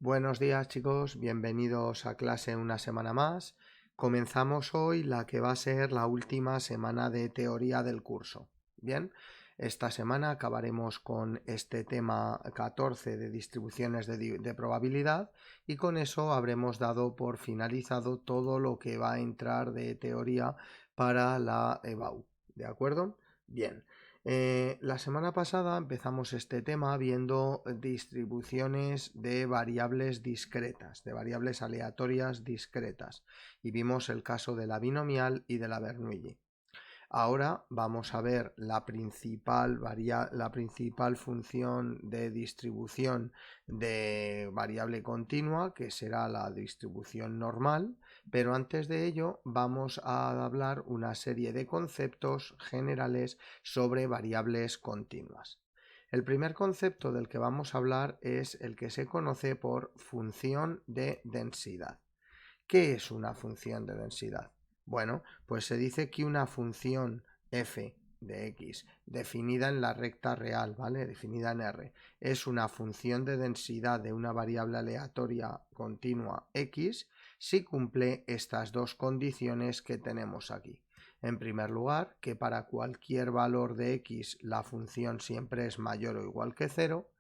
Buenos días chicos, bienvenidos a clase una semana más. Comenzamos hoy la que va a ser la última semana de teoría del curso. Bien, esta semana acabaremos con este tema 14 de distribuciones de probabilidad y con eso habremos dado por finalizado todo lo que va a entrar de teoría para la EBAU. ¿De acuerdo? Bien. La semana pasada empezamos este tema viendo distribuciones de variables discretas, de variables aleatorias discretas, y vimos el caso de la binomial y de la Bernoulli. Ahora vamos a ver la principal función de distribución de variable continua, que será la distribución normal, pero antes de ello vamos a hablar una serie de conceptos generales sobre variables continuas. El primer concepto del que vamos a hablar es el que se conoce por función de densidad. ¿Qué es una función de densidad? Bueno, pues se dice que una función f de x definida en la recta real, ¿vale? Definida en R, es una función de densidad de una variable aleatoria continua x si cumple estas dos condiciones que tenemos aquí. En primer lugar, que para cualquier valor de x la función siempre es mayor o igual que 0.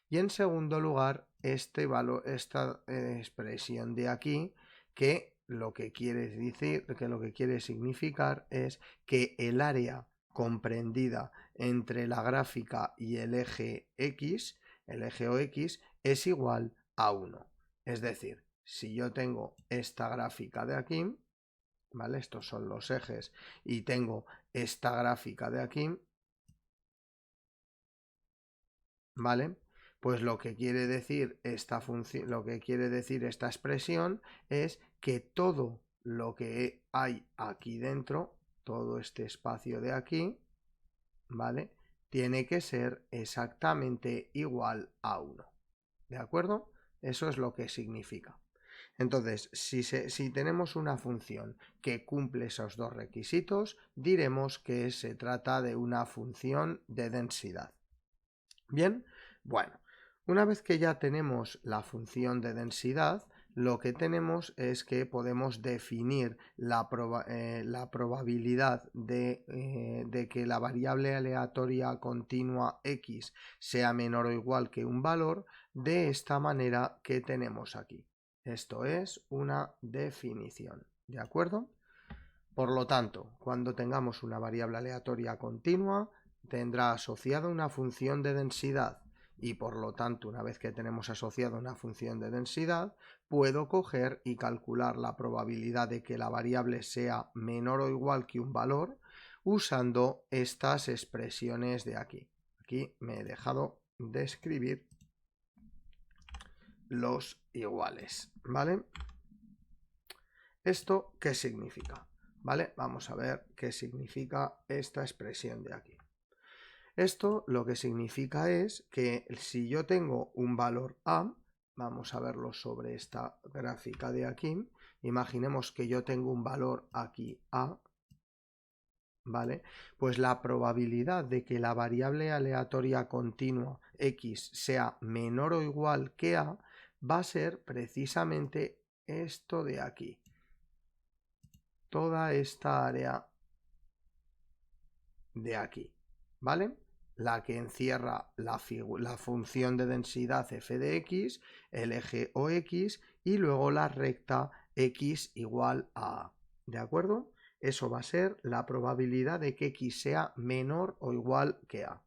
Y en segundo lugar, esta expresión de aquí, que lo que quiere significar es que el área comprendida entre la gráfica y el eje X, el eje OX, es igual a 1. Es decir, si yo tengo esta gráfica de aquí, ¿vale? Estos son los ejes, y tengo esta gráfica de aquí, ¿vale? Pues lo que quiere decir esta función, lo que quiere decir esta expresión es que todo lo que hay aquí dentro, todo este espacio de aquí, ¿vale? Tiene que ser exactamente igual a 1. ¿De acuerdo? Eso es lo que significa. Entonces, si tenemos una función que cumple esos dos requisitos, diremos que se trata de una función de densidad. Bien, bueno, una vez que ya tenemos la función de densidad, lo que tenemos es que podemos definir la probabilidad de que la variable aleatoria continua x sea menor o igual que un valor de esta manera que tenemos aquí. Esto es una definición, ¿de acuerdo? Por lo tanto, cuando tengamos una variable aleatoria continua, tendrá asociada una función de densidad y por lo tanto, una vez que tenemos asociada una función de densidad, puedo coger y calcular la probabilidad de que la variable sea menor o igual que un valor usando estas expresiones de aquí. Aquí me he dejado de escribir los iguales, ¿vale? ¿Esto qué significa? ¿Vale? Vamos a ver qué significa esta expresión de aquí. Esto lo que significa es que si yo tengo un valor A, vamos a verlo sobre esta gráfica de aquí, imaginemos que yo tengo un valor aquí A, ¿vale? Pues la probabilidad de que la variable aleatoria continua x sea menor o igual que A va a ser precisamente esto de aquí. Toda esta área de aquí, ¿vale? La que encierra la función de densidad f de x, el eje OX y luego la recta x igual a A, ¿de acuerdo? Eso va a ser la probabilidad de que x sea menor o igual que A.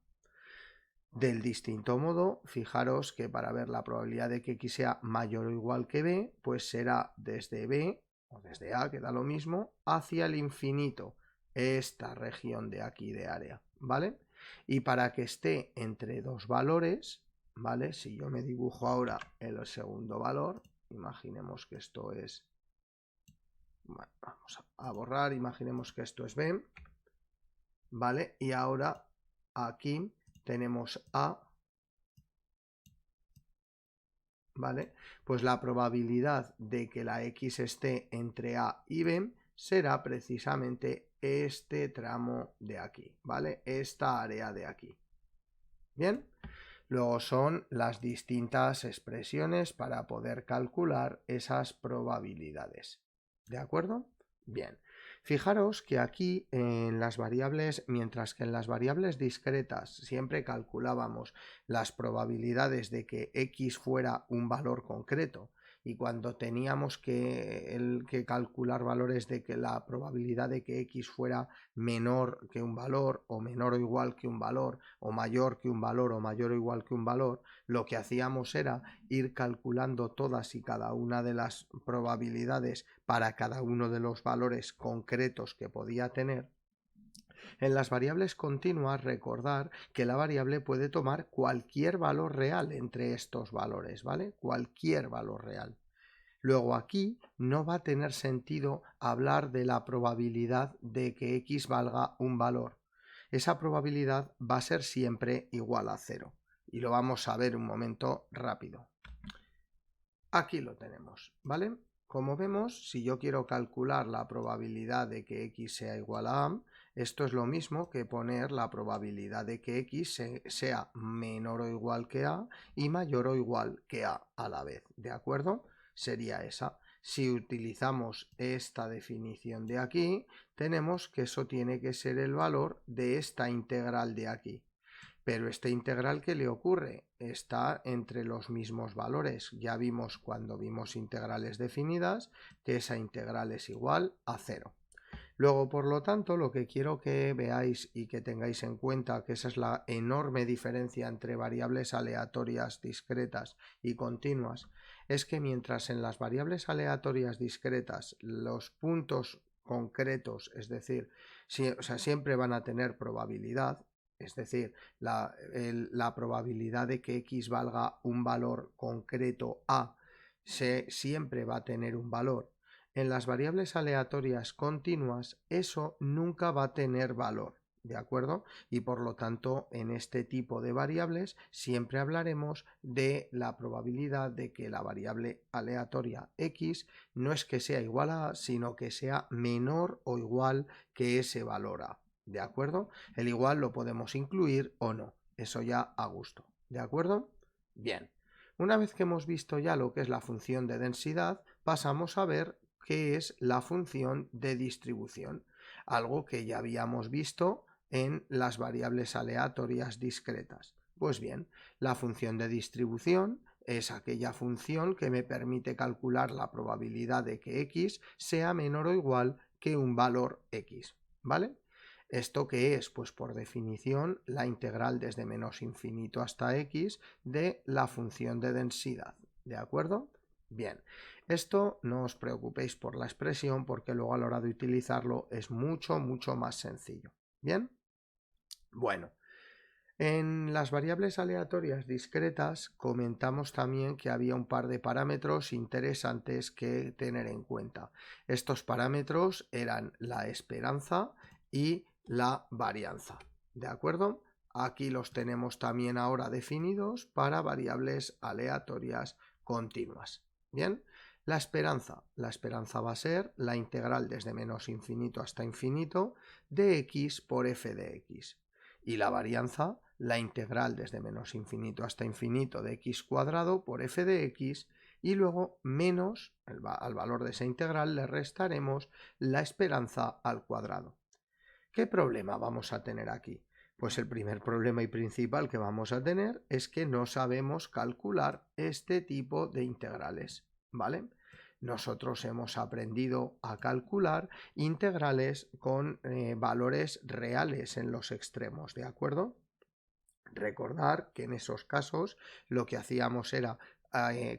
Del distinto modo, fijaros que para ver la probabilidad de que x sea mayor o igual que b, pues será desde b o desde A, que da lo mismo, hacia el infinito, esta región de aquí de área, ¿vale? Y para que esté entre dos valores, ¿vale? Si yo me dibujo ahora el segundo valor, imaginemos que esto es, bueno, vamos a borrar, imaginemos que esto es b, ¿vale? Y ahora aquí tenemos A, ¿vale? Pues la probabilidad de que la x esté entre A y B será precisamente este tramo de aquí, ¿vale? Esta área de aquí. Bien, Luego son las distintas expresiones para poder calcular esas probabilidades. ¿De acuerdo? Bien. Fijaros que aquí en las variables, mientras que en las variables discretas siempre calculábamos las probabilidades de que x fuera un valor concreto, y cuando teníamos que calcular valores de que la probabilidad de que x fuera menor que un valor, o menor o igual que un valor, o mayor que un valor, o mayor o igual que un valor, lo que hacíamos era ir calculando todas y cada una de las probabilidades para cada uno de los valores concretos que podía tener. En las variables continuas, recordar que la variable puede tomar cualquier valor real entre estos valores, ¿vale? Cualquier valor real. Luego aquí no va a tener sentido hablar de la probabilidad de que x valga un valor. Esa probabilidad va a ser siempre igual a 0. Y lo vamos a ver un momento rápido. Aquí lo tenemos, ¿vale? Como vemos, si yo quiero calcular la probabilidad de que x sea igual a a, esto es lo mismo que poner la probabilidad de que x sea menor o igual que a y mayor o igual que a la vez, ¿de acuerdo? Sería esa. Si utilizamos esta definición de aquí, tenemos que eso tiene que ser el valor de esta integral de aquí. Pero este integral, ¿qué le ocurre? Está entre los mismos valores. Ya vimos cuando vimos integrales definidas que esa integral es igual a 0. Luego, por lo tanto, lo que quiero que veáis y que tengáis en cuenta, que esa es la enorme diferencia entre variables aleatorias discretas y continuas, es que mientras en las variables aleatorias discretas los puntos concretos, es decir, siempre van a tener probabilidad, es decir, la probabilidad de que x valga un valor concreto a siempre va a tener un valor. En las variables aleatorias continuas eso nunca va a tener valor, ¿de acuerdo? Y por lo tanto en este tipo de variables siempre hablaremos de la probabilidad de que la variable aleatoria x no es que sea igual a, sino que sea menor o igual que ese valor a. ¿De acuerdo? El igual lo podemos incluir o no, eso ya a gusto, ¿de acuerdo? Bien, una vez que hemos visto ya lo que es la función de densidad, pasamos a ver qué es la función de distribución, algo que ya habíamos visto en las variables aleatorias discretas. Pues bien, la función de distribución es aquella función que me permite calcular la probabilidad de que x sea menor o igual que un valor x, ¿vale? ¿Esto qué es? Pues por definición la integral desde menos infinito hasta x de la función de densidad, ¿de acuerdo? Bien, esto no os preocupéis por la expresión porque luego a la hora de utilizarlo es mucho más sencillo. ¿Bien? Bueno, en las variables aleatorias discretas comentamos también que había un par de parámetros interesantes que tener en cuenta. Estos parámetros eran la esperanza y la varianza, ¿de acuerdo? Aquí los tenemos también ahora definidos para variables aleatorias continuas. Bien, la esperanza va a ser la integral desde menos infinito hasta infinito de x por f de x. Y la varianza, la integral desde menos infinito hasta infinito de x cuadrado por f de x, y luego menos al valor de esa integral le restaremos la esperanza al cuadrado. ¿Qué problema vamos a tener aquí? Pues el primer problema y principal que vamos a tener es que no sabemos calcular este tipo de integrales, ¿vale? Nosotros hemos aprendido a calcular integrales con valores reales en los extremos, ¿de acuerdo? Recordar que en esos casos lo que hacíamos era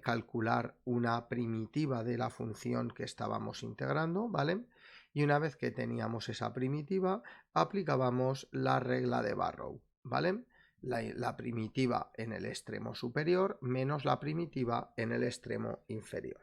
calcular una primitiva de la función que estábamos integrando, ¿vale? Y una vez que teníamos esa primitiva, aplicábamos la regla de Barrow, ¿vale? La primitiva en el extremo superior menos la primitiva en el extremo inferior.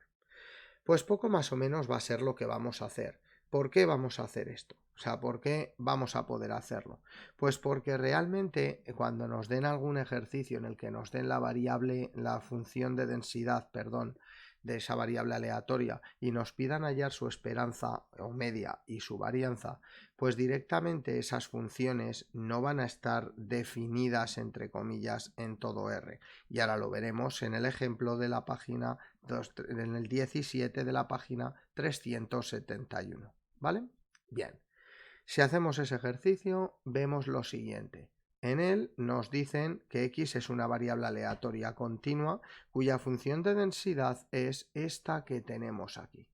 Pues poco más o menos va a ser lo que vamos a hacer. ¿Por qué vamos a hacer esto? O sea, ¿por qué vamos a poder hacerlo? Pues porque realmente cuando nos den algún ejercicio en el que nos den la variable, la función de densidad, perdón, de esa variable aleatoria y nos pidan hallar su esperanza o media y su varianza, pues directamente esas funciones no van a estar definidas entre comillas en todo R. Y ahora lo veremos en el ejemplo de la página en el 17 de la página 371, ¿vale? Bien, si hacemos ese ejercicio vemos lo siguiente. En él nos dicen que x es una variable aleatoria continua cuya función de densidad es esta que tenemos aquí.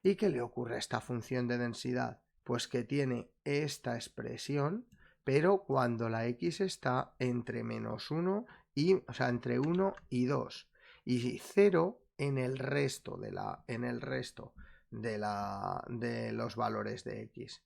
¿Y qué le ocurre a esta función de densidad? Pues que tiene esta expresión, pero cuando la x está entre menos 1 y, o sea, entre 1 y 2, y 0 en el resto de los valores de x.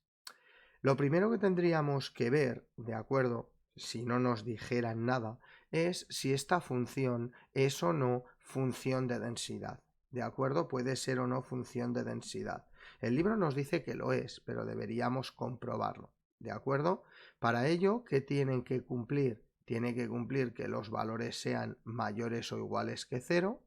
Lo primero que tendríamos que ver, ¿de acuerdo? Si no nos dijeran nada, es si esta función es o no función de densidad. ¿De acuerdo? Puede ser o no función de densidad. El libro nos dice que lo es, pero deberíamos comprobarlo. ¿De acuerdo? Para ello, ¿qué tienen que cumplir? Tiene que cumplir que los valores sean mayores o iguales que 0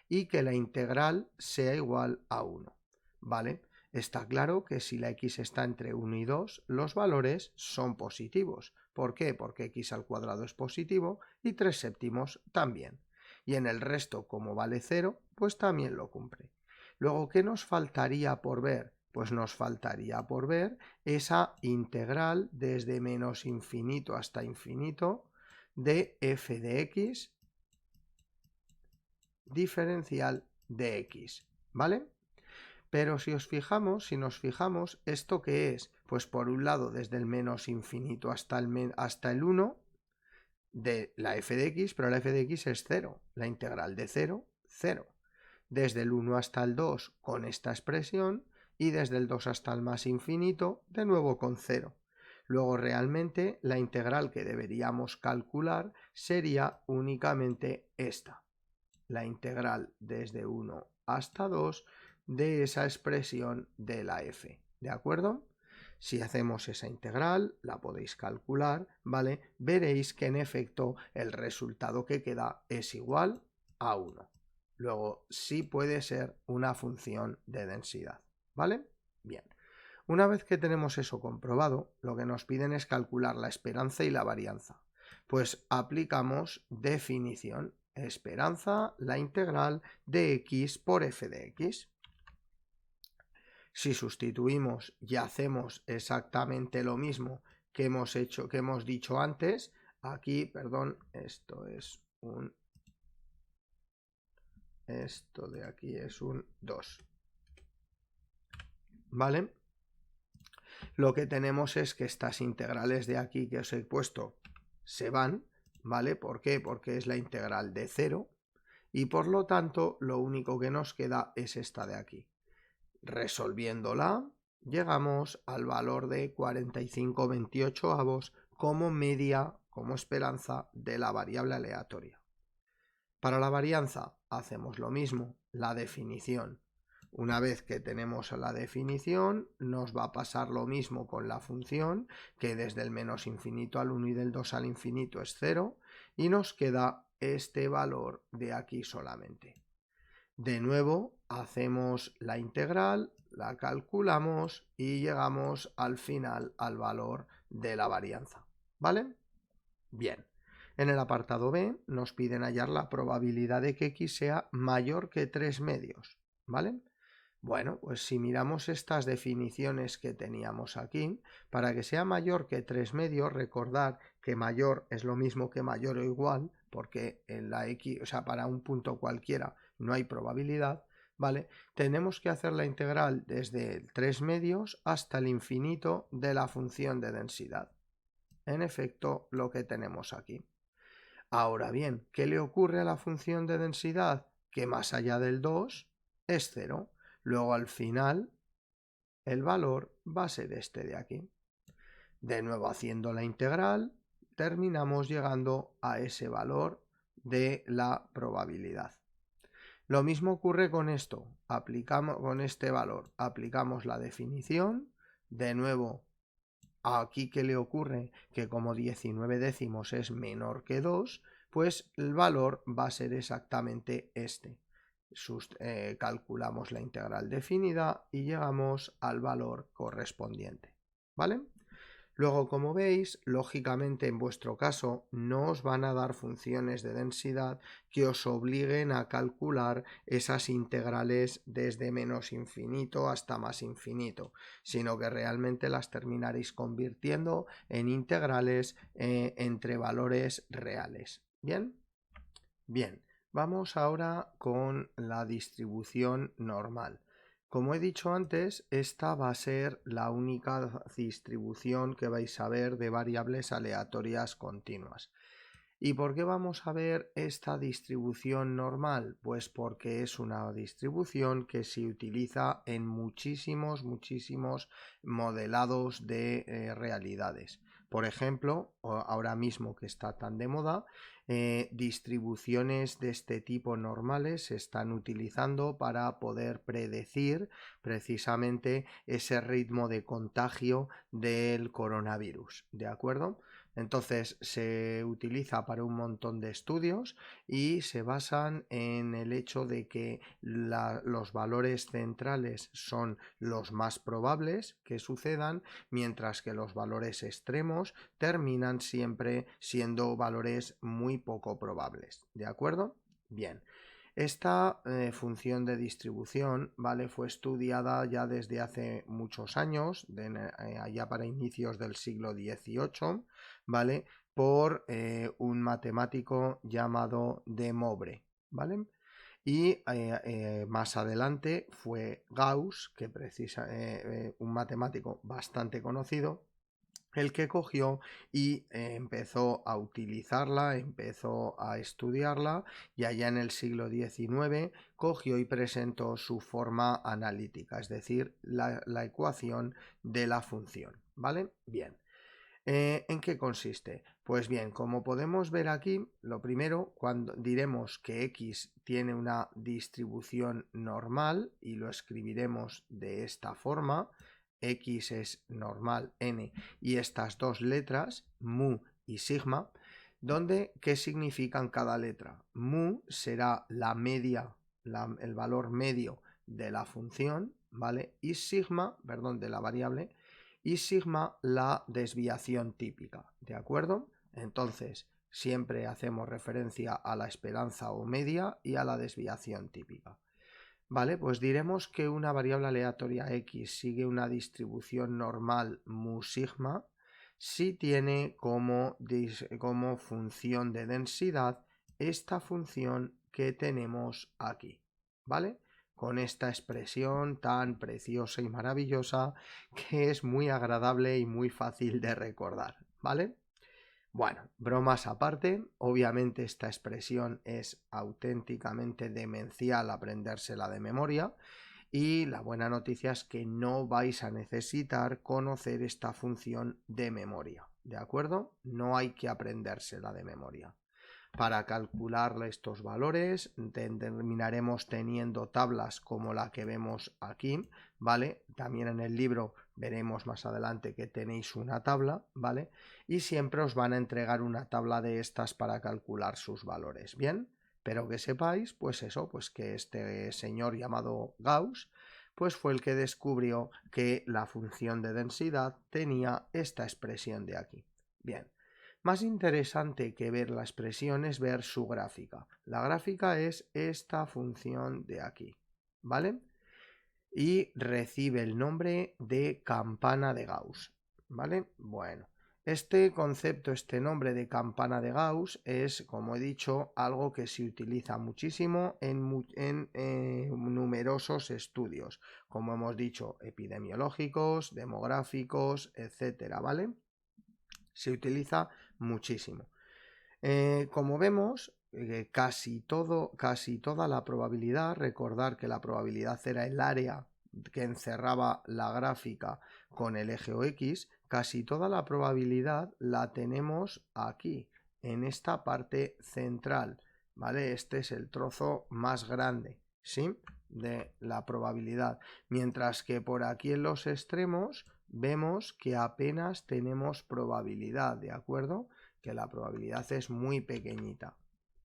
y que la integral sea igual a 1. ¿Vale? Está claro que si la x está entre 1 y 2, los valores son positivos. ¿Por qué? Porque x al cuadrado es positivo y 3 séptimos también. Y en el resto, como vale 0, pues también lo cumple. Luego, ¿qué nos faltaría por ver? Pues nos faltaría por ver esa integral desde menos infinito hasta infinito de f de x diferencial de x, ¿vale? Pero si nos fijamos, ¿esto qué es? Pues por un lado, desde el menos infinito hasta el 1 de la f de x, pero la f de x es 0. La integral de 0, 0. Desde el 1 hasta el 2 con esta expresión y desde el 2 hasta el más infinito de nuevo con 0. Luego realmente la integral que deberíamos calcular sería únicamente esta. La integral desde 1 hasta 2 de esa expresión de la f, ¿de acuerdo? Si hacemos esa integral, la podéis calcular, ¿vale? Veréis que en efecto el resultado que queda es igual a 1. Luego sí puede ser una función de densidad, ¿vale? Bien. Una vez que tenemos eso comprobado, lo que nos piden es calcular la esperanza y la varianza. Pues aplicamos definición. Esperanza, la integral de x por f de x. Si sustituimos y hacemos exactamente lo mismo que hemos dicho antes, aquí, perdón, esto de aquí es un 2. ¿Vale? Lo que tenemos es que estas integrales de aquí que os he puesto se van, ¿vale? ¿Por qué? Porque es la integral de 0 y por lo tanto lo único que nos queda es esta de aquí. Resolviéndola, llegamos al valor de 45/28 como media, como esperanza de la variable aleatoria. Para la varianza hacemos lo mismo, la definición. Una vez que tenemos la definición, nos va a pasar lo mismo con la función, que desde el menos infinito al 1 y del 2 al infinito es 0, y nos queda este valor de aquí solamente. De nuevo, hacemos la integral, la calculamos y llegamos al final al valor de la varianza. ¿Vale? Bien. En el apartado B nos piden hallar la probabilidad de que x sea mayor que 3 medios. ¿Vale? Bueno, pues si miramos estas definiciones que teníamos aquí, para que sea mayor que 3 medios, recordad que mayor es lo mismo que mayor o igual, porque en la x, o sea, para un punto cualquiera no hay probabilidad, ¿vale? Tenemos que hacer la integral desde el 3 medios hasta el infinito de la función de densidad. En efecto, lo que tenemos aquí. Ahora bien, ¿qué le ocurre a la función de densidad? Que más allá del 2 es 0. Luego al final el valor va a ser este de aquí. De nuevo haciendo la integral terminamos llegando a ese valor de la probabilidad. Lo mismo ocurre con esto, con este valor, aplicamos la definición, de nuevo aquí ¿qué le ocurre? Que como 19 décimos es menor que 2, pues el valor va a ser exactamente este. calculamos la integral definida y llegamos al valor correspondiente, ¿vale? Luego, como veis, lógicamente en vuestro caso no os van a dar funciones de densidad que os obliguen a calcular esas integrales desde menos infinito hasta más infinito, sino que realmente las terminaréis convirtiendo en integrales entre valores reales. ¿Bien? Bien, vamos ahora con la distribución normal. Como he dicho antes, esta va a ser la única distribución que vais a ver de variables aleatorias continuas. ¿Y por qué vamos a ver esta distribución normal? Pues porque es una distribución que se utiliza en muchísimos modelados de realidades. Por ejemplo, ahora mismo que está tan de moda, distribuciones de este tipo normales se están utilizando para poder predecir precisamente ese ritmo de contagio del coronavirus, ¿de acuerdo? Entonces se utiliza para un montón de estudios y se basan en el hecho de que los valores centrales son los más probables que sucedan, mientras que los valores extremos terminan siempre siendo valores muy poco probables. ¿De acuerdo? Bien. Esta función de distribución, ¿vale? Fue estudiada ya desde hace muchos años, allá para inicios del siglo XVIII, ¿vale? Por un matemático llamado de Moivre, ¿vale? Y más adelante fue Gauss, que un matemático bastante conocido, el que cogió y empezó a utilizarla, empezó a estudiarla y allá en el siglo XIX cogió y presentó su forma analítica, es decir, la ecuación de la función, ¿vale? Bien. ¿En qué consiste? Pues bien, como podemos ver aquí, lo primero, cuando diremos que x tiene una distribución normal y lo escribiremos de esta forma, x es normal n y estas dos letras, mu y sigma, donde ¿qué significan cada letra? Mu será la media, el valor medio de la función, ¿vale? Y sigma, perdón, de la variable, y sigma la desviación típica, ¿de acuerdo? Entonces, siempre hacemos referencia a la esperanza o media y a la desviación típica. Vale, pues diremos que una variable aleatoria x sigue una distribución normal mu sigma si tiene como función de densidad esta función que tenemos aquí, ¿vale? Con esta expresión tan preciosa y maravillosa que es muy agradable y muy fácil de recordar, ¿vale? Bueno, bromas aparte, obviamente esta expresión es auténticamente demencial aprendérsela de memoria y la buena noticia es que no vais a necesitar conocer esta función de memoria, ¿de acuerdo? No hay que aprendérsela de memoria. Para calcular estos valores terminaremos teniendo tablas como la que vemos aquí, ¿vale? También en el libro veremos más adelante que tenéis una tabla, ¿vale? Y siempre os van a entregar una tabla de estas para calcular sus valores, ¿bien? Pero que sepáis, pues eso, pues que este señor llamado Gauss, pues fue el que descubrió que la función de densidad tenía esta expresión de aquí. Bien. Más interesante que ver la expresión es ver su gráfica. La gráfica es esta función de aquí, ¿vale? Y recibe el nombre de campana de Gauss, ¿vale? Bueno, este concepto, este nombre de campana de Gauss es, como he dicho, algo que se utiliza muchísimo en numerosos estudios, como hemos dicho, epidemiológicos, demográficos, etcétera, ¿vale? Se utiliza muchísimo. Como vemos, casi toda la probabilidad, recordar que la probabilidad era el área que encerraba la gráfica con el eje X, casi toda la probabilidad la tenemos aquí, en esta parte central, ¿vale? Este es el trozo más grande, ¿sí? De la probabilidad, mientras que por aquí en los extremos vemos que apenas tenemos probabilidad, ¿de acuerdo? Que la probabilidad es muy pequeñita.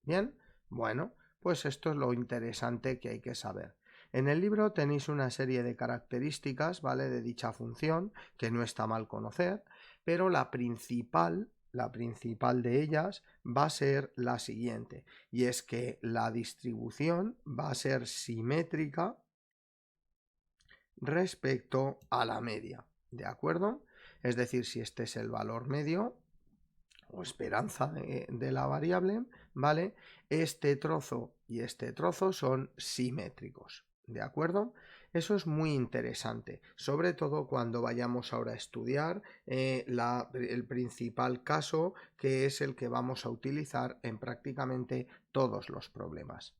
Bien, bueno, pues esto es lo interesante que hay que saber. En el libro tenéis una serie de características, ¿vale?, de dicha función, que no está mal conocer, pero la principal de ellas va a ser la siguiente, y es que la distribución va a ser simétrica respecto a la media, ¿de acuerdo? Es decir, si este es el valor medio o esperanza de la variable, ¿vale? Este trozo y este trozo son simétricos, ¿de acuerdo? Eso es muy interesante, sobre todo cuando vayamos ahora a estudiar el principal caso, que es el que vamos a utilizar en prácticamente todos los problemas.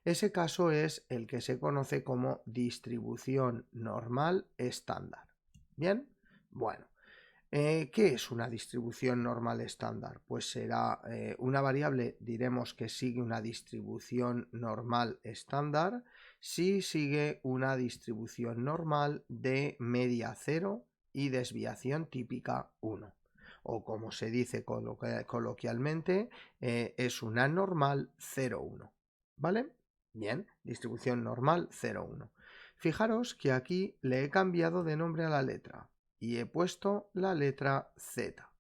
Ese caso es el que se conoce como distribución normal estándar. ¿Bien? Bueno, ¿qué es una distribución normal estándar? Pues será una variable, diremos que sigue una distribución normal estándar si sigue una distribución normal de media 0 y desviación típica 1. O como se dice coloquialmente, es una normal 0,1. ¿Vale? Bien, distribución normal 0,1. Fijaros que aquí le he cambiado de nombre a la letra y he puesto la letra Z.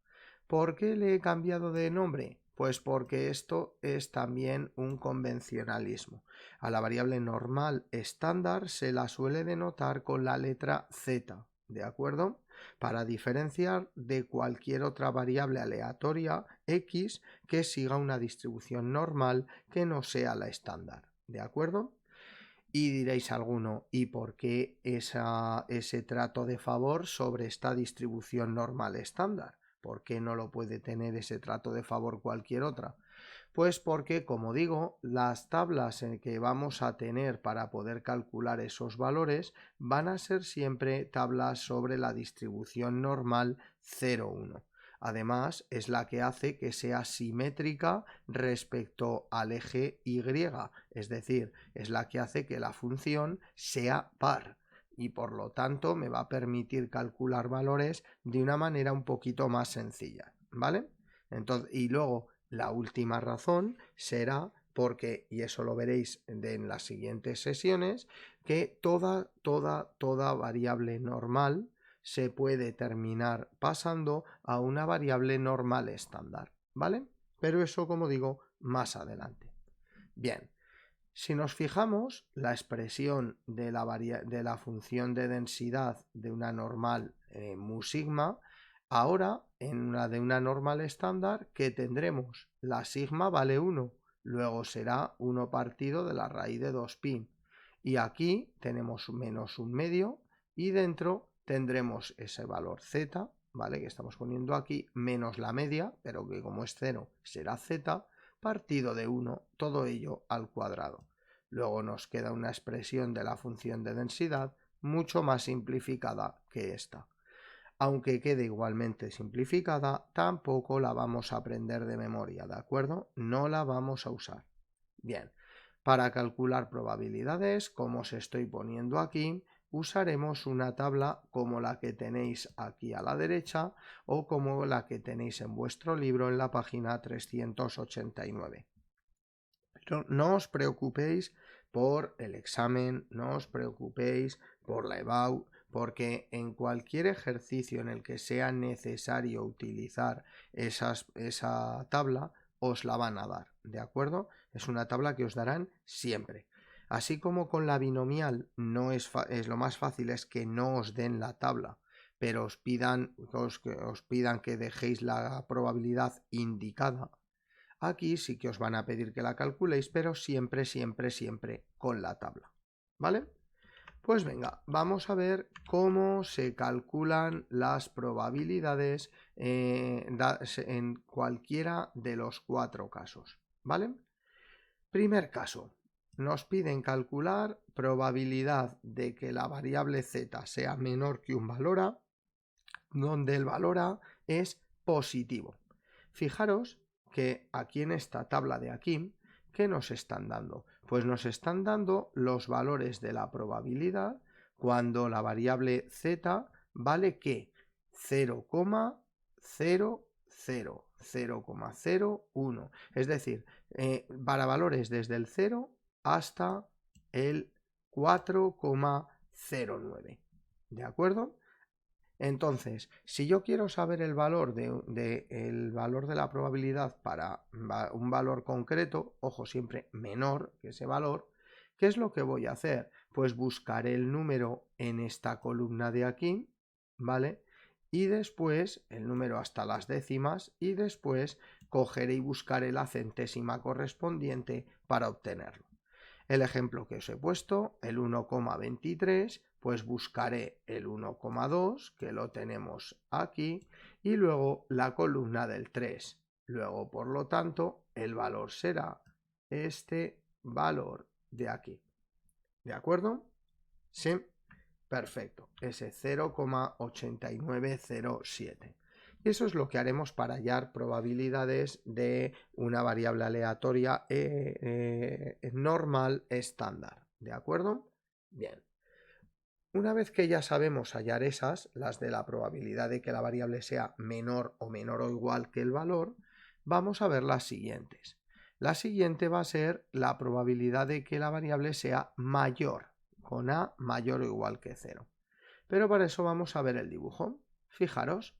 ¿Por qué le he cambiado de nombre? Pues porque esto es también un convencionalismo. A la variable normal estándar se la suele denotar con la letra Z, ¿de acuerdo? Para diferenciar de cualquier otra variable aleatoria X que siga una distribución normal que no sea la estándar, ¿de acuerdo? Y diréis alguno, ¿y por qué ese trato de favor sobre esta distribución normal estándar? ¿Por qué no lo puede tener ese trato de favor cualquier otra? Pues porque, como digo, las tablas que vamos a tener para poder calcular esos valores van a ser siempre tablas sobre la distribución normal 0,1. Además, es la que hace que sea simétrica respecto al eje Y, es decir, es la que hace que la función sea par y por lo tanto me va a permitir calcular valores de una manera un poquito más sencilla, ¿vale? Entonces, y luego la última razón será porque, y eso lo veréis en las siguientes sesiones, que toda variable normal se puede terminar pasando a una variable normal estándar, ¿vale? Pero eso, como digo, más adelante. Bien, si nos fijamos, la expresión de la función de densidad de una normal mu sigma, ahora en una de una normal estándar, ¿qué tendremos? La sigma vale 1, luego será 1 partido de la raíz de 2pi. Y aquí tenemos menos un medio y dentro tendremos ese valor z, ¿vale? Que estamos poniendo aquí, menos la media, pero que como es 0 será z, partido de 1, todo ello al cuadrado. Luego nos queda una expresión de la función de densidad mucho más simplificada que esta. Aunque quede igualmente simplificada, tampoco la vamos a aprender de memoria, ¿de acuerdo? No la vamos a usar. Bien, para calcular probabilidades, como os estoy poniendo aquí, usaremos una tabla como la que tenéis aquí a la derecha o como la que tenéis en vuestro libro en la página 389. Pero no os preocupéis por el examen, no os preocupéis por la EBAU, porque en cualquier ejercicio en el que sea necesario utilizar esa tabla, os la van a dar, ¿de acuerdo? Es una tabla que os darán siempre. Así como con la binomial no es lo más fácil es que no os den la tabla, pero os pidan que dejéis la probabilidad indicada. Aquí sí que os van a pedir que la calculéis, pero siempre, siempre, siempre con la tabla, ¿vale? Pues venga, vamos a ver cómo se calculan las probabilidades en cualquiera de los 4 casos, ¿vale? Primer caso, nos piden calcular probabilidad de que la variable z sea menor que un valor a, donde el valor a es positivo. Fijaros que aquí en esta tabla de aquí, ¿qué nos están dando? Pues nos están dando los valores de la probabilidad cuando la variable z vale ¿qué? 0,00. 0,01. Es decir, para valores desde el 0 hasta el 4,09. ¿De acuerdo? Entonces, si yo quiero saber el valor el valor de la probabilidad para un valor concreto, ojo, siempre menor que ese valor, ¿qué es lo que voy a hacer? Pues buscaré el número en esta columna de aquí, ¿vale? Y después el número hasta las décimas y después cogeré y buscaré la centésima correspondiente para obtenerlo. El ejemplo que os he puesto, el 1,23, pues buscaré el 1,2, que lo tenemos aquí, y luego la columna del 3. Luego, por lo tanto, el valor será este valor de aquí. ¿De acuerdo? Sí, perfecto. Ese 0,8907. Y eso es lo que haremos para hallar probabilidades de una variable aleatoria normal estándar. ¿De acuerdo? Bien. Una vez que ya sabemos hallar esas, las de la probabilidad de que la variable sea menor o igual que el valor, vamos a ver las siguientes. La siguiente va a ser la probabilidad de que la variable sea mayor, con a mayor o igual que 0. Pero para eso vamos a ver el dibujo. Fijaros,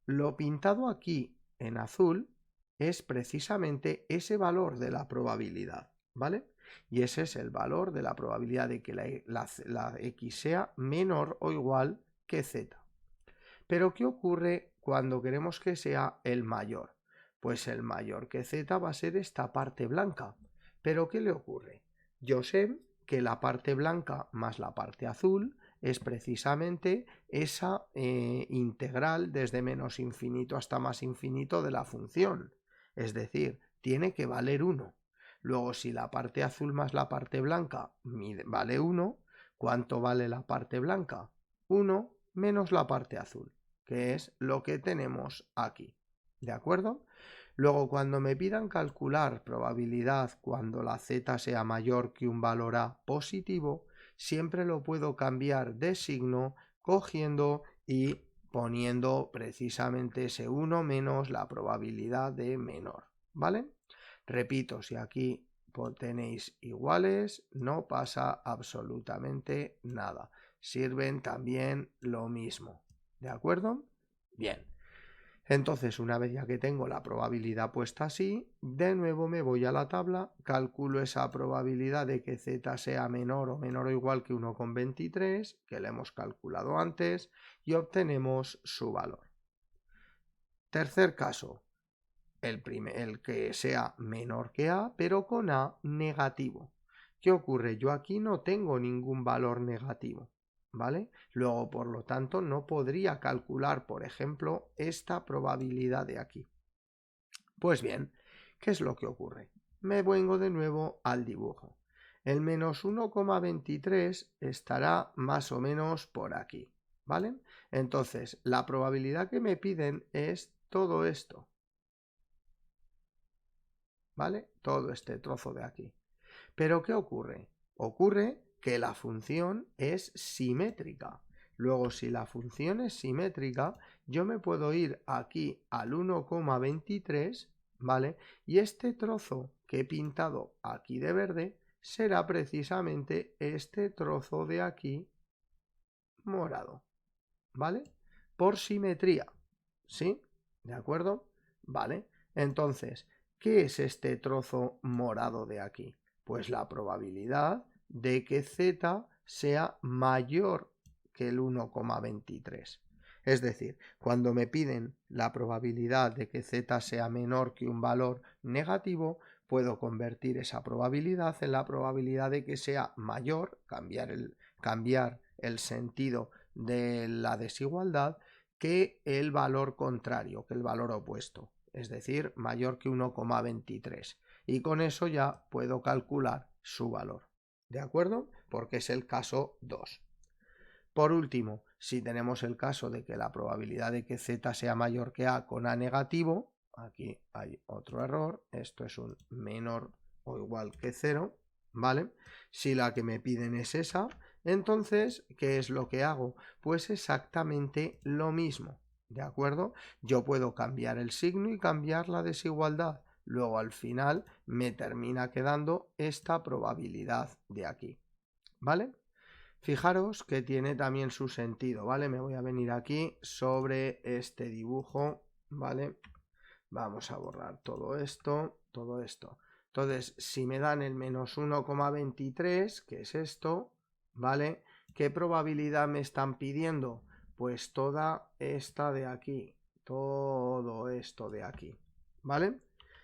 lo pintado aquí en azul es precisamente ese valor de la probabilidad, ¿vale? Y ese es el valor de la probabilidad de que la x sea menor o igual que z. Pero ¿qué ocurre cuando queremos que sea el mayor? Pues el mayor que z va a ser esta parte blanca. ¿Pero qué le ocurre? Yo sé que la parte blanca más la parte azul es precisamente esa integral desde menos infinito hasta más infinito de la función. Es decir, tiene que valer 1. Luego, si la parte azul más la parte blanca vale 1, ¿cuánto vale la parte blanca? 1 menos la parte azul, que es lo que tenemos aquí. ¿De acuerdo? Luego, cuando me pidan calcular probabilidad cuando la z sea mayor que un valor a positivo, siempre lo puedo cambiar de signo cogiendo y poniendo precisamente ese 1 menos la probabilidad de menor, ¿vale? Repito, si aquí tenéis iguales, no pasa absolutamente nada. Sirven también lo mismo, ¿de acuerdo? Bien. Entonces, una vez ya que tengo la probabilidad puesta así, de nuevo me voy a la tabla, calculo esa probabilidad de que z sea menor o igual que 1,23, que le hemos calculado antes, y obtenemos su valor. Tercer caso, el que sea menor que a, pero con a negativo. ¿Qué ocurre? Yo aquí no tengo ningún valor negativo, ¿vale? Luego, por lo tanto, no podría calcular, por ejemplo, esta probabilidad de aquí. Pues bien, ¿qué es lo que ocurre? Me vengo de nuevo al dibujo. El menos 1,23 estará más o menos por aquí, ¿vale? Entonces, la probabilidad que me piden es todo esto, ¿vale? Todo este trozo de aquí. Pero ¿qué ocurre? Ocurre que la función es simétrica. Luego, si la función es simétrica, yo me puedo ir aquí al 1,23, ¿vale? Y este trozo que he pintado aquí de verde será precisamente este trozo de aquí morado, ¿vale? Por simetría, ¿sí? ¿De acuerdo? Vale. Entonces, ¿qué es este trozo morado de aquí? Pues la probabilidad de que z sea mayor que el 1,23. Es decir, cuando me piden la probabilidad de que z sea menor que un valor negativo, puedo convertir esa probabilidad en la probabilidad de que sea mayor, cambiar el sentido de la desigualdad, que el valor contrario, que el valor opuesto, es decir, mayor que 1,23. Y con eso ya puedo calcular su valor. ¿De acuerdo? Porque es el caso 2. Por último, si tenemos el caso de que la probabilidad de que z sea mayor que a con a negativo, aquí hay otro error, esto es un menor o igual que 0, ¿vale? Si la que me piden es esa, entonces, ¿qué es lo que hago? Pues exactamente lo mismo, ¿de acuerdo? Yo puedo cambiar el signo y cambiar la desigualdad. Luego al final me termina quedando esta probabilidad de aquí, ¿vale? Fijaros que tiene también su sentido, ¿vale? Me voy a venir aquí sobre este dibujo, ¿vale? Vamos a borrar todo esto, todo esto. Entonces, si me dan el menos 1,23, que es esto, ¿vale? ¿Qué probabilidad me están pidiendo? Pues toda esta de aquí, todo esto de aquí, ¿vale?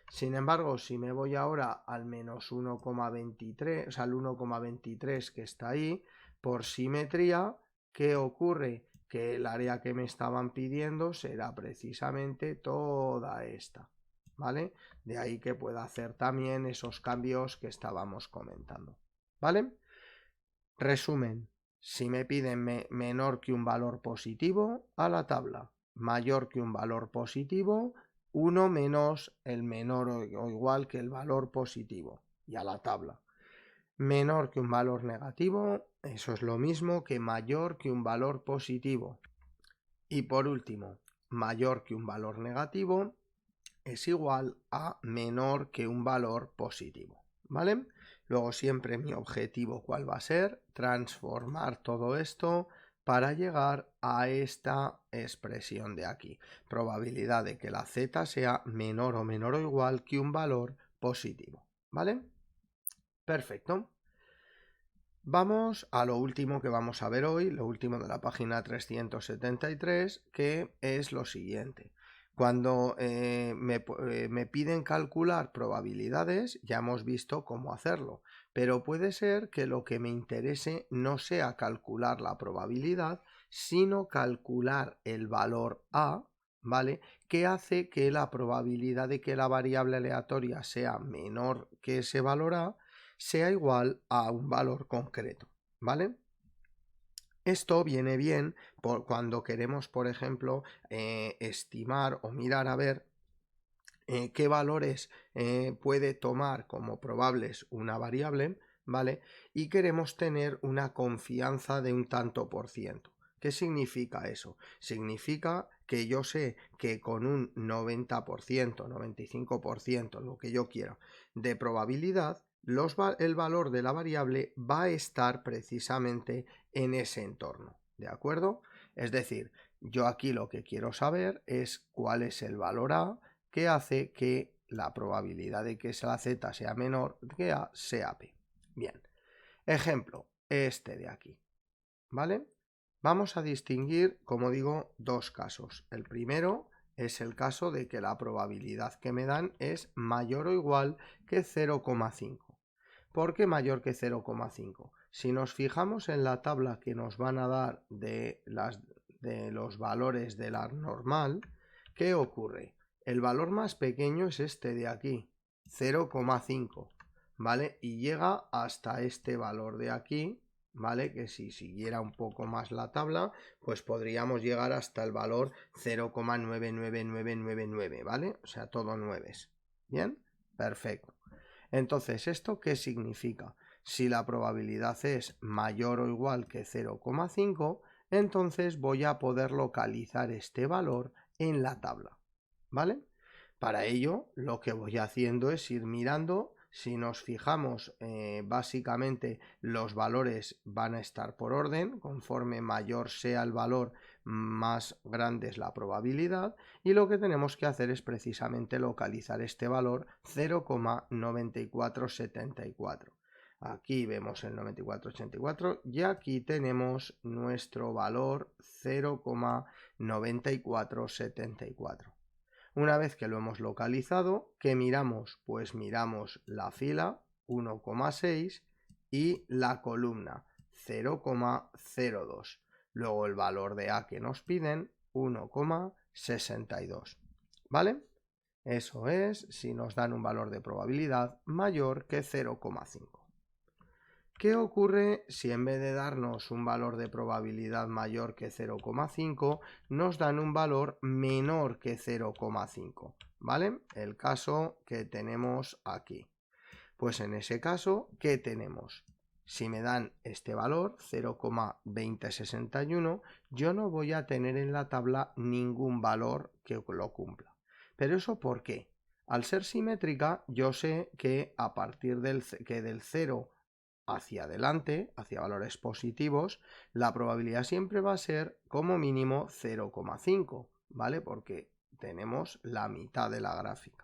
Sin embargo, si me voy ahora al menos 1,23, o sea, al 1,23 que está ahí, por simetría, ¿qué ocurre? Que el área que me estaban pidiendo será precisamente toda esta, ¿vale? De ahí que pueda hacer también esos cambios que estábamos comentando, ¿vale? Resumen, si me piden menor que un valor positivo, a la tabla, mayor que un valor positivo, 1 menos el menor o igual que el valor positivo, y a la tabla. Menor que un valor negativo, eso es lo mismo que mayor que un valor positivo. Y por último, mayor que un valor negativo es igual a menor que un valor positivo, ¿vale? Luego siempre mi objetivo, ¿cuál va a ser? Transformar todo esto para llegar a esta expresión de aquí. Probabilidad de que la z sea menor o igual que un valor positivo, ¿vale? Perfecto. Vamos a lo último que vamos a ver hoy, lo último de la página 373, que es lo siguiente. Cuando me piden calcular probabilidades, ya hemos visto cómo hacerlo, pero puede ser que lo que me interese no sea calcular la probabilidad, sino calcular el valor A, ¿vale? Que hace que la probabilidad de que la variable aleatoria sea menor que ese valor A sea igual a un valor concreto, ¿vale? Esto viene bien cuando queremos, por ejemplo, estimar o mirar a ver qué valores puede tomar como probables una variable, ¿vale? Y queremos tener una confianza de un tanto por ciento. ¿Qué significa eso? Significa que yo sé que con un 90%, 95%, lo que yo quiera, de probabilidad, el valor de la variable va a estar precisamente en ese entorno, ¿de acuerdo? Es decir, yo aquí lo que quiero saber es cuál es el valor A que hace que la probabilidad de que la z sea menor que A sea P. Bien, ejemplo, este de aquí, ¿vale? Vamos a distinguir, como digo, dos casos. El primero es el caso de que la probabilidad que me dan es mayor o igual que 0,5. ¿Por qué mayor que 0,5? Si nos fijamos en la tabla que nos van a dar de los valores de la normal, ¿qué ocurre? El valor más pequeño es este de aquí, 0,5, ¿vale? Y llega hasta este valor de aquí, ¿vale? Que si siguiera un poco más la tabla, pues podríamos llegar hasta el valor 0,99999, ¿vale? O sea, todo 9. ¿Bien? Perfecto. Entonces, ¿esto qué significa? Si la probabilidad es mayor o igual que 0,5, entonces voy a poder localizar este valor en la tabla, ¿vale? Para ello, lo que voy haciendo es ir mirando. Si nos fijamos, básicamente los valores van a estar por orden, conforme mayor sea el valor, más grande es la probabilidad, y lo que tenemos que hacer es precisamente localizar este valor 0,9474. Aquí vemos el 9484 y aquí tenemos nuestro valor 0,9474. Una vez que lo hemos localizado, ¿qué miramos? Pues miramos la fila 1,6 y la columna 0,02. Luego el valor de A que nos piden, 1,62. ¿Vale? Eso es si nos dan un valor de probabilidad mayor que 0,5. ¿Qué ocurre si en vez de darnos un valor de probabilidad mayor que 0,5 nos dan un valor menor que 0,5? ¿Vale? El caso que tenemos aquí. Pues en ese caso, ¿qué tenemos? Si me dan este valor, 0,2061, yo no voy a tener en la tabla ningún valor que lo cumpla. ¿Pero eso por qué? Al ser simétrica, yo sé que a partir del 0 hacia adelante, hacia valores positivos, la probabilidad siempre va a ser como mínimo 0,5, ¿vale? Porque tenemos la mitad de la gráfica.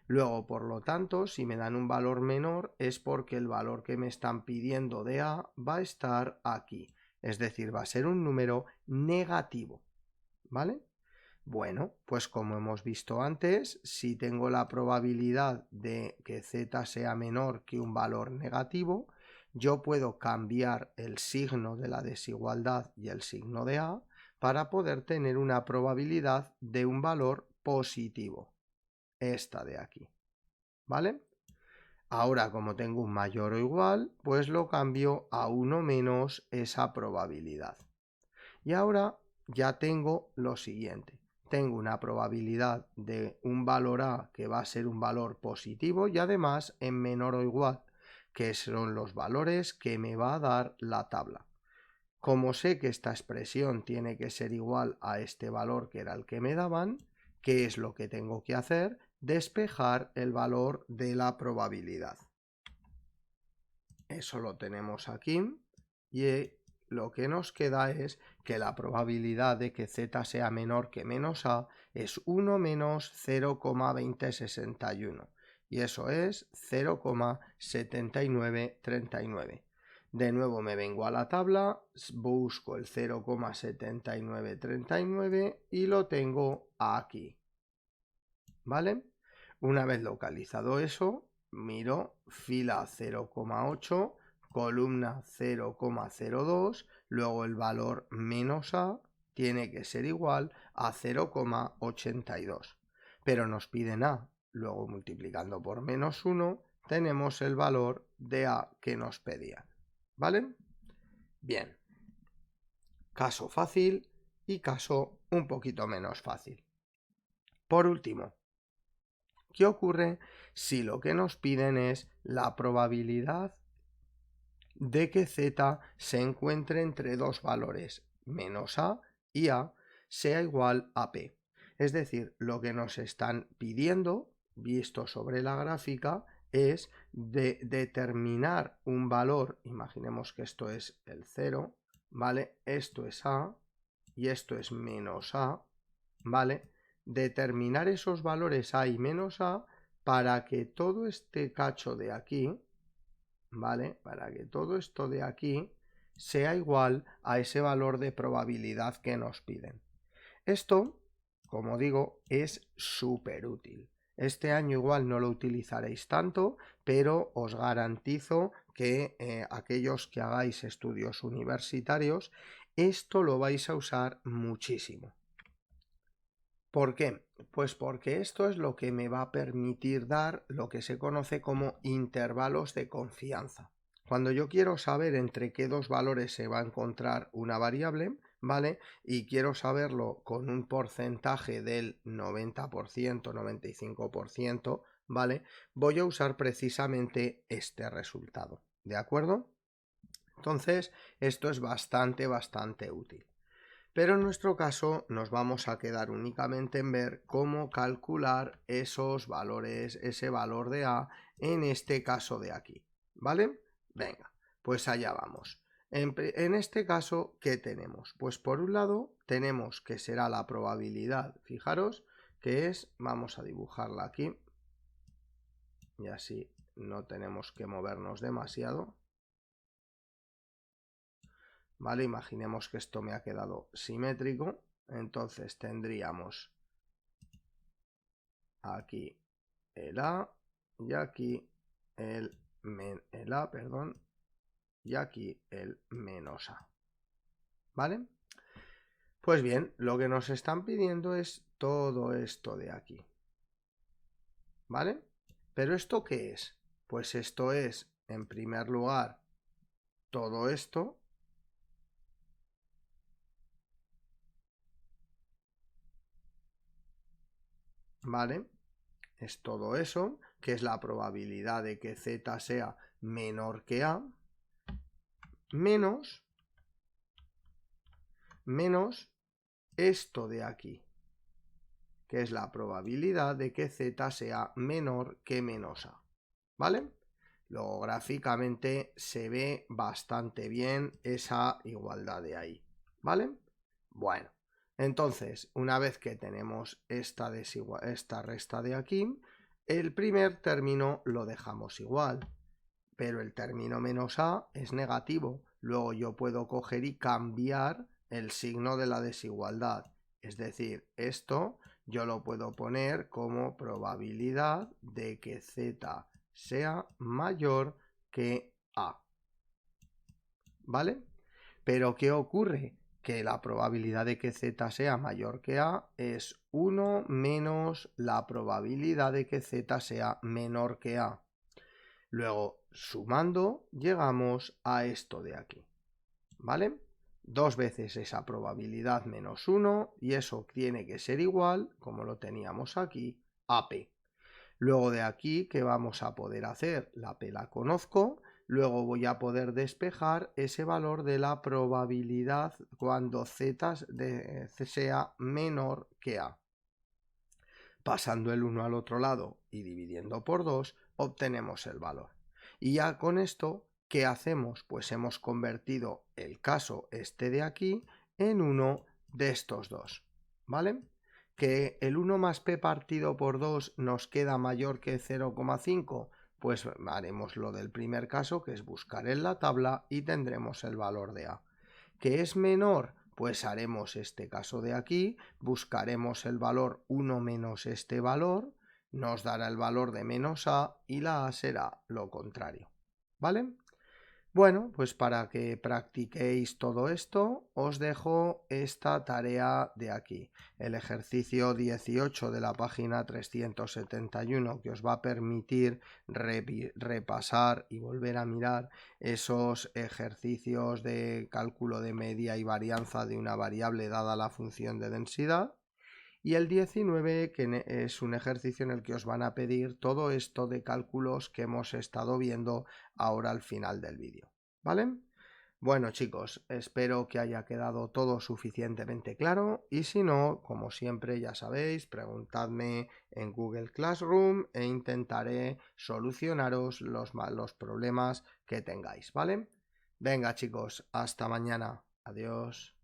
Luego, por lo tanto, si me dan un valor menor es porque el valor que me están pidiendo de A va a estar aquí. Es decir, va a ser un número negativo, ¿vale? Bueno, pues como hemos visto antes, si tengo la probabilidad de que z sea menor que un valor negativo, yo puedo cambiar el signo de la desigualdad y el signo de A para poder tener una probabilidad de un valor positivo. Esta de aquí, ¿vale? Ahora, como tengo un mayor o igual, pues lo cambio a 1 menos esa probabilidad. Y ahora ya tengo lo siguiente. Tengo una probabilidad de un valor A que va a ser un valor positivo y además en menor o igual, que son los valores que me va a dar la tabla. Como sé que esta expresión tiene que ser igual a este valor que era el que me daban, ¿qué es lo que tengo que hacer? Despejar el valor de la probabilidad. Eso lo tenemos aquí y lo que nos queda es que la probabilidad de que z sea menor que menos a es 1 menos 0,2061 y eso es 0,7939. De nuevo me vengo a la tabla, busco el 0,7939 y lo tengo aquí, ¿vale? Una vez localizado eso, miro fila 0,8, columna 0,02, luego el valor menos A tiene que ser igual a 0,82. Pero nos piden A, luego multiplicando por menos 1 tenemos el valor de A que nos pedían, ¿vale? Bien, caso fácil y caso un poquito menos fácil. Por último, ¿qué ocurre si lo que nos piden es la probabilidad de que z se encuentre entre dos valores, menos a y a, sea igual a p? Es decir, lo que nos están pidiendo, visto sobre la gráfica, es de determinar un valor, imaginemos que esto es el 0, ¿vale? Esto es a y esto es menos a, ¿vale? Determinar esos valores a y menos a para que todo este cacho de aquí, ¿vale? Para que todo esto de aquí sea igual a ese valor de probabilidad que nos piden. Esto, como digo, es súper útil. Este año igual no lo utilizaréis tanto, pero os garantizo que aquellos que hagáis estudios universitarios, esto lo vais a usar muchísimo. ¿Por qué? Pues porque esto es lo que me va a permitir dar lo que se conoce como intervalos de confianza. Cuando yo quiero saber entre qué dos valores se va a encontrar una variable, ¿vale? Y quiero saberlo con un porcentaje del 90%, 95%, ¿vale? Voy a usar precisamente este resultado, ¿de acuerdo? Entonces, esto es bastante útil. Pero en nuestro caso nos vamos a quedar únicamente en ver cómo calcular esos valores, ese valor de A en este caso de aquí, ¿vale? Venga, pues allá vamos. En este caso, ¿qué tenemos? Pues por un lado tenemos que será la probabilidad, fijaros, que es, vamos a dibujarla aquí, y así no tenemos que movernos demasiado. ¿Vale? Imaginemos que esto me ha quedado simétrico, entonces tendríamos aquí el A y aquí el A, perdón, y aquí el menos A, ¿vale? Pues bien, lo que nos están pidiendo es todo esto de aquí, ¿vale? ¿Pero esto qué es? Pues esto es, en primer lugar, todo esto, ¿vale? Es todo eso, que es la probabilidad de que z sea menor que a, menos esto de aquí, que es la probabilidad de que z sea menor que menos a, ¿vale? Luego gráficamente se ve bastante bien esa igualdad de ahí, ¿vale? Bueno, entonces, una vez que tenemos esta resta de aquí, el primer término lo dejamos igual, pero el término menos a es negativo. Luego yo puedo coger y cambiar el signo de la desigualdad. Es decir, esto yo lo puedo poner como probabilidad de que z sea mayor que a. ¿Vale? Pero ¿qué ocurre? Que la probabilidad de que z sea mayor que a es 1 menos la probabilidad de que z sea menor que a. Luego, sumando, llegamos a esto de aquí, ¿vale? Dos veces esa probabilidad menos 1 y eso tiene que ser igual, como lo teníamos aquí, a p. Luego de aquí, ¿qué vamos a poder hacer? La p la conozco, luego voy a poder despejar ese valor de la probabilidad cuando z sea menor que a. Pasando el 1 al otro lado y dividiendo por 2, obtenemos el valor. Y ya con esto, ¿qué hacemos? Pues hemos convertido el caso este de aquí en uno de estos dos, ¿vale? Que el 1 más p partido por 2 nos queda mayor que 0,5, pues haremos lo del primer caso, que es buscar en la tabla y tendremos el valor de a. ¿Que es menor? Pues haremos este caso de aquí, buscaremos el valor 1 menos este valor, nos dará el valor de menos a y la a será lo contrario, ¿vale? Bueno, pues para que practiquéis todo esto, os dejo esta tarea de aquí, el ejercicio 18 de la página 371, que os va a permitir repasar y volver a mirar esos ejercicios de cálculo de media y varianza de una variable dada la función de densidad. Y el 19, que es un ejercicio en el que os van a pedir todo esto de cálculos que hemos estado viendo ahora al final del vídeo, ¿vale? Bueno chicos, espero que haya quedado todo suficientemente claro y si no, como siempre ya sabéis, preguntadme en Google Classroom e intentaré solucionaros los problemas que tengáis, ¿vale? Venga chicos, hasta mañana, adiós.